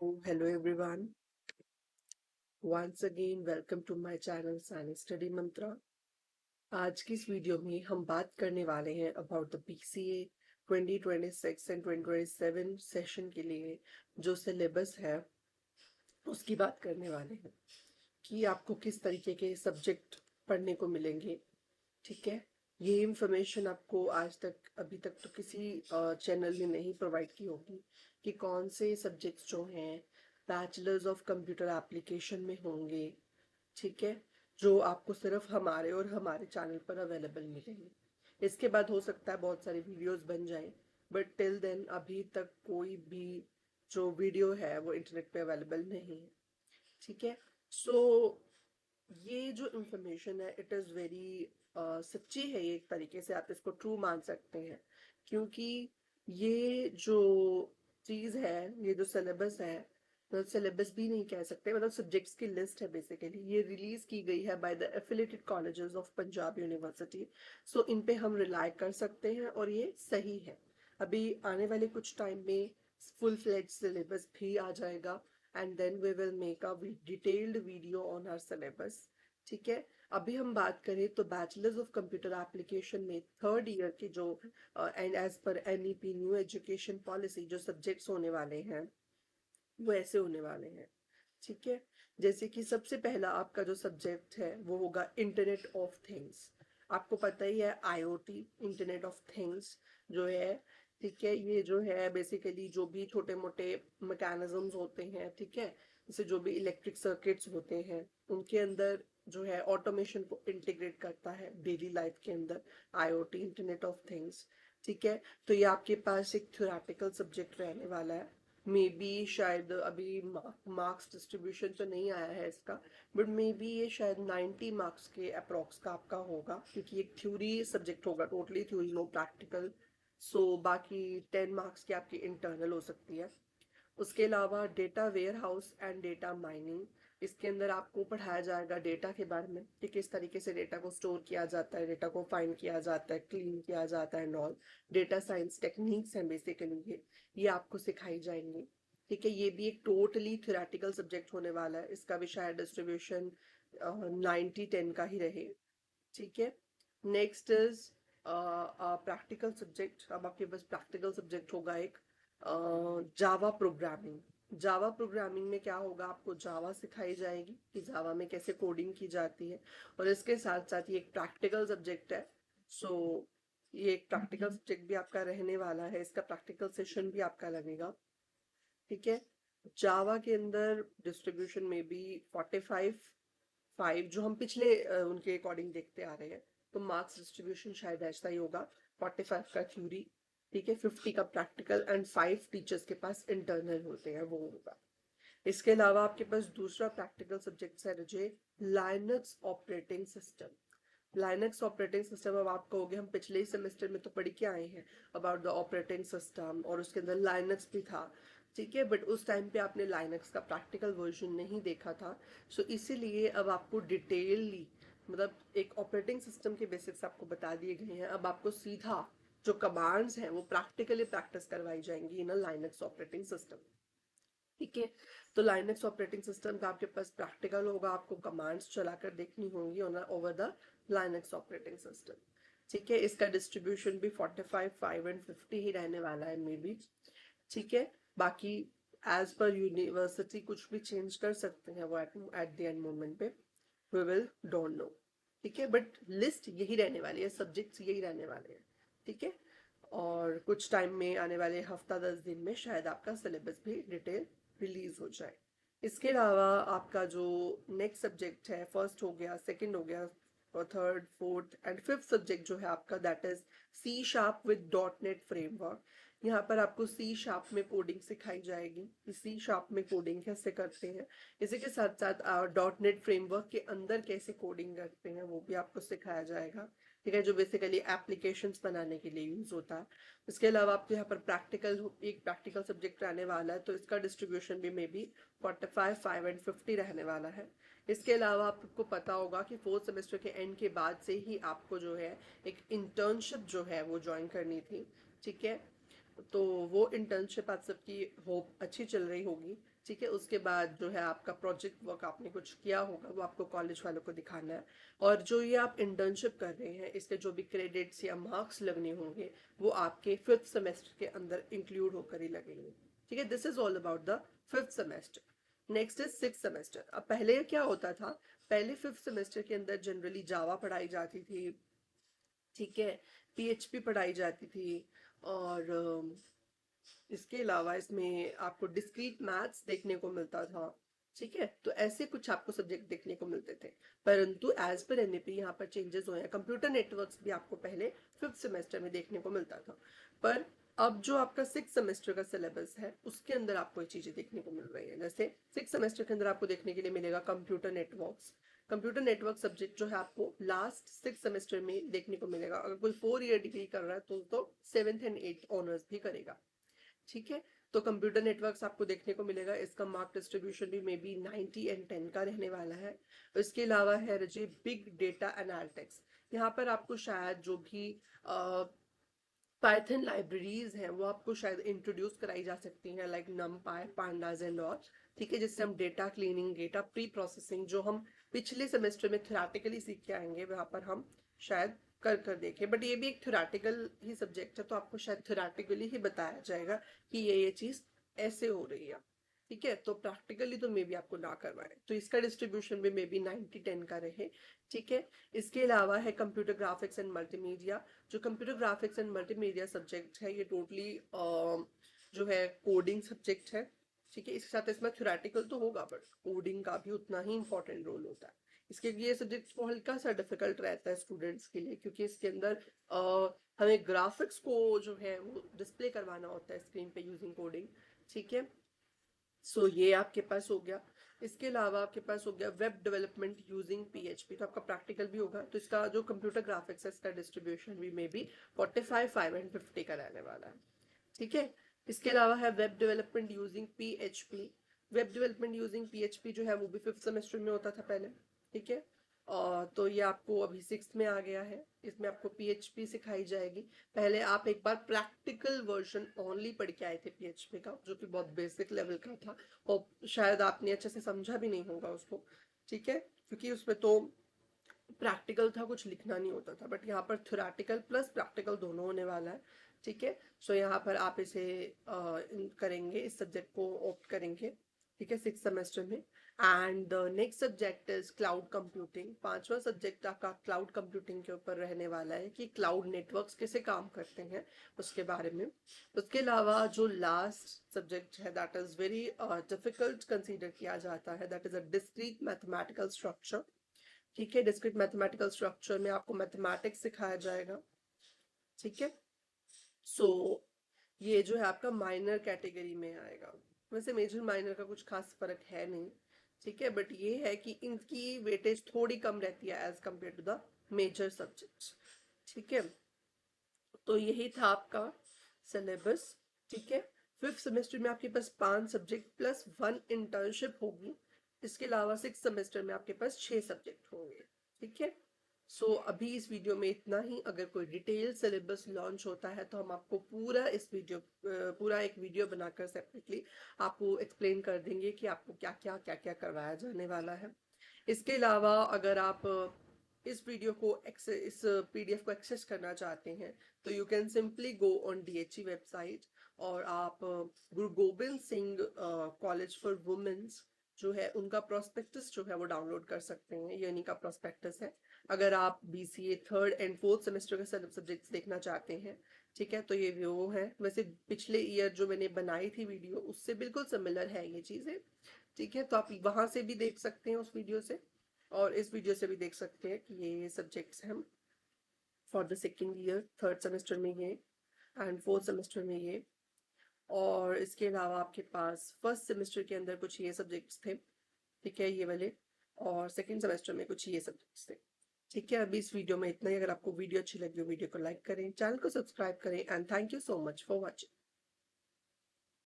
Oh, hello everyone. Once again, welcome to my channel Science Study Mantra. आज की इस video में हम बात करने वाले हैं about the PCA 2026 and 2027 session के लिए जो सिलेबस है उसकी बात करने वाले हैं कि आपको किस तरीके के सब्जेक्ट पढ़ने को मिलेंगे। ठीक है, ये इंफॉर्मेशन आपको आज तक अभी तक तो किसी चैनल ने नहीं प्रोवाइड की होगी कि कौन से सब्जेक्ट्स जो हैं बैचलर्स ऑफ कंप्यूटर एप्लीकेशन में होंगे। ठीक है, जो आपको सिर्फ हमारे और हमारे चैनल पर अवेलेबल मिलेंगे। इसके बाद हो सकता है बहुत सारी वीडियोस बन जाएं, बट टिल देन अभी तक कोई भी जो वीडियो है वो इंटरनेट पे अवेलेबल नहीं है। ठीक है, सो ये जो इंफॉर्मेशन है इट इज़ वेरी सच्ची है। ये एक तरीके से आप इसको ट्रू मान सकते हैं, क्योंकि ये जो चीज़ है, ये जो सिलेबस है, मतलब सिलेबस भी नहीं कह सकते, मतलब सब्जेक्ट्स की लिस्ट है बेसिकली। ये रिलीज की गई है by the affiliated colleges of Punjab university. So इन पे हम रिलाई कर सकते हैं और ये सही है। अभी आने वाले कुछ टाइम में फुल फ्लेज सिलेबस भी आ जाएगा and then we will make a detailed video on our syllabus. ठीक है, अभी हम बात करें तो बैचलर्स ऑफ कंप्यूटर एप्लीकेशन में थर्ड ईयर के जो and as per NEP new education policy जो सब्जेक्ट्स होने वाले हैं वो ऐसे होने वाले हैं। ठीक है, जैसे कि सबसे पहला आपका जो सब्जेक्ट है वो होगा इंटरनेट ऑफ थिंग्स। आपको पता ही है IoT, इंटरनेट ऑफ थिंग्स जो है। ठीक है, ये जो है बेसिकली जो भी छोटे मोटे मैकेनिज्म्स होते हैं, ठीक है, जैसे जो भी इलेक्ट्रिक सर्किट्स होते हैं उनके अंदर जो है ऑटोमेशन को इंटीग्रेट करता है डेली लाइफ के अंदर, IoT, इंटरनेट ऑफ थिंग्स। ठीक है, तो ये आपके पास एक थ्योरेटिकल सब्जेक्ट रहने वाला है। मे बी शायद अभी मार्क्स डिस्ट्रीब्यूशन तो नहीं आया है इसका, बट मे बी ये शायद 90 मार्क्स के अप्रोक्स का आपका होगा, क्योंकि एक थ्योरी सब्जेक्ट होगा, टोटली थ्योरी नो प्रैक्टिकल। सो बाकी 10 मार्क्स की आपकी इंटरनल हो सकती है। उसके अलावा data warehouse and data mining, इसके अंदर आपको पढ़ाया जाएगा डेटा के बारे में कि किस तरीके से डेटा को स्टोर किया जाता है, डेटा को फाइंड किया जाता है, क्लीन किया जाता है and all. Data science techniques हैं बेसिकली ये आपको सिखाई जाएंगी। ठीक है, ये भी एक टोटली थ्योरेटिकल सब्जेक्ट होने वाला है। इसका भी शायद डिस्ट्रीब्यूशन 90-10 का ही रहे। ठीक है, नेक्स्ट इज प्रैक्टिकल सब्जेक्ट। अब आपके पास प्रैक्टिकल सब्जेक्ट होगा एक जावा प्रोग्रामिंग। जावा प्रोग्रामिंग में क्या होगा, आपको जावा सिखाई जाएगी कि जावा में कैसे कोडिंग की जाती है, और इसके साथ साथ ये एक प्रैक्टिकल सब्जेक्ट है। सो ये एक प्रैक्टिकल सब्जेक्ट भी आपका रहने वाला है, इसका प्रैक्टिकल सेशन भी आपका लगेगा। ठीक है, जावा के अंदर डिस्ट्रीब्यूशन में भी 45 जो हम पिछले उनके अकॉर्डिंग देखते आ रहे हैं, तो मार्क्स डिस्ट्रीब्यूशन शायद ऐसा ही होगा। 45 का थ्योरी, ठीक है, 50 का प्रैक्टिकल एंड 5 टीचर्स के पास इंटरनल होते हैं, वो होगा। इसके अलावा आपके पास दूसरा प्रैक्टिकल सब्जेक्ट है रजे Linux operating system. Linux operating system, अब आप कहोगे हम पिछले ही सेमेस्टर में तो पढ़ के आए हैं अबाउट द ऑपरेटिंग सिस्टम, और उसके अंदर लाइनक्स भी था। ठीक है, बट उस टाइम पे आपने लाइनक्स का प्रैक्टिकल वर्जन नहीं देखा था। सो इसीलिए अब आपको डिटेलली, मतलब एक ऑपरेटिंग सिस्टम के बेसिक्स आपको बता दिए गए हैं। अब आपको सीधा जो कमांड्स हैं वो प्रैक्टिकली प्रैक्टिस करवाई जाएंगी इन लाइनक्स ऑपरेटिंग सिस्टम। ठीक है, तो लाइनक्स ऑपरेटिंग सिस्टम का आपके पास प्रैक्टिकल होगा, आपको कमांड्स चलाकर देखनी होंगी over the Linux operating system. ठीक है, इसका डिस्ट्रीब्यूशन भी 45, 5 एंड 50 ही रहने वाला है मे बी। ठीक है, बाकी एज पर यूनिवर्सिटी कुछ भी चेंज कर सकते हैं वो एट द एंड मोमेंट पे, वी विल डोंट नो। ठीक है, बट लिस्ट यही रहने वाली है, सब्जेक्ट्स यही रहने वाले हैं। ठीक है, और कुछ टाइम में आने वाले हफ्ता 10 दिन में शायद आपका सिलेबस भी डिटेल रिलीज हो जाए। इसके अलावा आपका जो नेक्स्ट सब्जेक्ट है, फर्स्ट हो गया, सेकंड हो गया, और third, fourth and fifth subject जो है आपका, that is C# with .NET framework. यहाँ पर आपको C# में कोडिंग सिखाई जाएगी कि C# में कोडिंग कैसे करते हैं। इसी के साथ साथ .NET फ्रेमवर्क के अंदर कैसे कोडिंग करते हैं वो भी आपको सिखाया जाएगा। ठीक है, जो बेसिकली एप्लीकेशंस बनाने के लिए यूज होता है। इसके अलावा आपको यहाँ पर एक प्रैक्टिकल सब्जेक्ट रहने वाला है, तो इसका डिस्ट्रीब्यूशन भी मे बी 45, 5 एंड 50 रहने वाला है। इसके अलावा आपको पता होगा कि फोर्थ सेमेस्टर के एंड के बाद से ही आपको जो है एक इंटर्नशिप जो है वो ज्वाइन करनी थी। ठीक है, तो वो इंटर्नशिप आप सबकी होप अच्छी चल रही होगी। ठीक है, उसके बाद जो है आपका प्रोजेक्ट वर्क आपने कुछ किया होगा वो आपको कॉलेज वालों को दिखाना है। और जो ये आप इंटर्नशिप कर रहे हैं इसके जो भी क्रेडिट्स या मार्क्स लगने होंगे वो आपके 5th सेमेस्टर के अंदर इंक्लूड होकर ही लगेंगे। ठीक है, this is all about the 5th semester. Next is 6th semester. अब पहले क्या होता था, पहले 5th सेमेस्टर के अंदर जनरली जावा पढ़ाई जाती थी, ठीक है, पीएचपी पढ़ाई जाती थी, और इसके अलावा इसमें आपको डिस्क्रीट मैथ्स देखने को मिलता था। ठीक है, तो ऐसे कुछ आपको सब्जेक्ट देखने को मिलते थे। परंतु एज पर एनईपी यहाँ पर चेंजेस हुए हैं। कंप्यूटर नेटवर्क्स भी आपको पहले 5th सेमेस्टर में देखने को मिलता था, पर अब जो आपका 6th सेमेस्टर का सिलेबस है उसके अंदर आपको ये चीजें देखने को मिल रही है। जैसे 6th सेमेस्टर के अंदर आपको देखने के लिए मिलेगा computer networks. Computer network subject जो है आपको लास्ट 6th सेमेस्टर में देखने को मिलेगा। अगर कोई 4 ईयर डिग्री कर रहा है तो 7th एंड 8th ऑनर्स भी करेगा। ठीक है, तो कंप्यूटर नेटवर्क्स आपको देखने को मिलेगा। इसका मार्क डिस्ट्रीब्यूशन भी मे बी 90 एंड 10 का रहने वाला है। इसके अलावा है रजी बिग डेटा एनालिटिक्स। यहाँ पर आपको शायद जो भी पाइथन लाइब्रेरीज हैं वो आपको शायद इंट्रोड्यूस कराई जा सकती हैं, लाइक नमपाई, पांडाज एंड ऑल। ठीक है, जिससे हम data cleaning, data pre processing जो हम पिछले सेमेस्टर में थ्योरेटिकली सीख के आएंगे वहां पर हम शायद कर कर देखें। बट ये भी एक थ्योरेटिकल ही सब्जेक्ट है, तो आपको शायद थ्योरेटिकली ही बताया जाएगा कि ये चीज ऐसे हो रही है। ठीक है, तो प्रैक्टिकली तो मे बी आपको ना करवाए, तो इसका डिस्ट्रीब्यूशन भी मे बी 90-10 का रहे। ठीक है, इसके अलावा है कंप्यूटर ग्राफिक्स एंड मल्टीमीडिया। जो computer graphics and multimedia subject है ये टोटली जो है कोडिंग सब्जेक्ट है। ठीक है, इसके साथ इसमें थ्योरेटिकल तो होगा बट कोडिंग का भी उतना ही इंपॉर्टेंट रोल होता है। इसके ये सब्जेक्ट हल्का सा डिफिकल्ट रहता है स्टूडेंट्स के लिए, क्योंकि इसके अंदर हमें ग्राफिक्स को जो है वो डिस्प्ले करवाना होता है स्क्रीन पे यूजिंग कोडिंग। ठीक है, सो ये आपके पास हो गया। इसके अलावा आपके पास हो गया वेब डेवलपमेंट यूजिंग पीएचपी, तो आपका प्रैक्टिकल भी होगा। तो इसका जो कंप्यूटर ग्राफिक्स है इसका डिस्ट्रीब्यूशन भी मे बी 45, 5 एंड 50 का रहने वाला है। ठीक है, इसके अलावा है web development using PHP. Web development using PHP जो है वो भी 5th सेमेस्टर में होता था पहले। ठीक है, और तो ये आपको अभी 6th में आ गया है। इसमें आपको पीएचपी सिखाई जाएगी। पहले आप एक बार प्रैक्टिकल वर्जन ओनली पढ़ के आए थे पीएचपी का, जो कि बहुत बेसिक लेवल का था और शायद आपने अच्छे से समझा भी नहीं होगा उसको। ठीक है, क्योंकि उसमें तो प्रैक्टिकल था, कुछ लिखना नहीं होता था, बट यहाँ पर थ्योरेटिकल प्लस प्रैक्टिकल दोनों होने वाला है। ठीक है, सो यहाँ पर आप इसे करेंगे, इस सब्जेक्ट को ऑप्ट करेंगे। ठीक है, 6th सेमेस्टर में। And the next subject is cloud computing. 5वां सब्जेक्ट आपका क्लाउड कंप्यूटिंग के ऊपर रहने वाला है कि क्लाउड नेटवर्क्स कैसे काम करते हैं उसके बारे में। उसके अलावा जो लास्ट सब्जेक्ट है that is very difficult consider किया जाता है, that is a discrete mathematical structure. ठीक है, डिस्क्रीट मैथमेटिकल स्ट्रक्चर में आपको मैथमेटिक्स सिखाया जाएगा। ठीक है, सो ये जो है आपका माइनर कैटेगरी में आएगा। वैसे मेजर माइनर का कुछ खास फर्क है नहीं। ठीक है, बट ये है कि इनकी वेटेज थोड़ी कम रहती है as compare to the major subjects. ठीक है, तो यही था आपका सिलेबस। ठीक है, 5th सेमेस्टर में आपके पास 5 सब्जेक्ट प्लस 1 इंटर्नशिप होगी। इसके अलावा 6th सेमेस्टर में आपके पास 6 सब्जेक्ट होंगे। ठीक है, सो अभी इस वीडियो में इतना ही। अगर कोई डिटेल सिलेबस लॉन्च होता है तो हम आपको पूरा एक वीडियो बनाकर सेपरेटली आपको एक्सप्लेन कर देंगे कि आपको क्या क्या करवाया जाने वाला है। इसके अलावा अगर आप इस वीडियो को इस पीडीएफ को एक्सेस करना चाहते हैं तो you can simply go on DHE website, और आप Guru Gobind Singh college for womens जो है उनका प्रोस्पेक्टस जो है वो डाउनलोड कर सकते हैं। ये उन्हीं का प्रोस्पेक्टस है। अगर आप BCA 3rd and 4th semester के सब्जेक्ट्स देखना चाहते हैं, ठीक है, तो ये वो है। वैसे पिछले ईयर जो मैंने बनाई थी वीडियो उससे बिल्कुल सिमिलर है ये चीजें। ठीक है, तो आप वहां से भी देख सकते हैं उस वीडियो से, और इस वीडियो से भी देख सकते हैं कि ये सब्जेक्ट्स हैं for the 2nd year. 3rd semester में ये एंड 4th सेमेस्टर में ये। और इसके अलावा आपके पास 1st सेमेस्टर के अंदर कुछ ये सब्जेक्ट्स थे, ठीक है, ये वाले, और 2nd सेमेस्टर में कुछ ये सब्जेक्ट्स थे। ठीक है, अभी इस वीडियो में इतना ही। अगर आपको वीडियो अच्छी लगी हो वीडियो को लाइक करें, चैनल को सब्सक्राइब करें, and thank you so much for watching.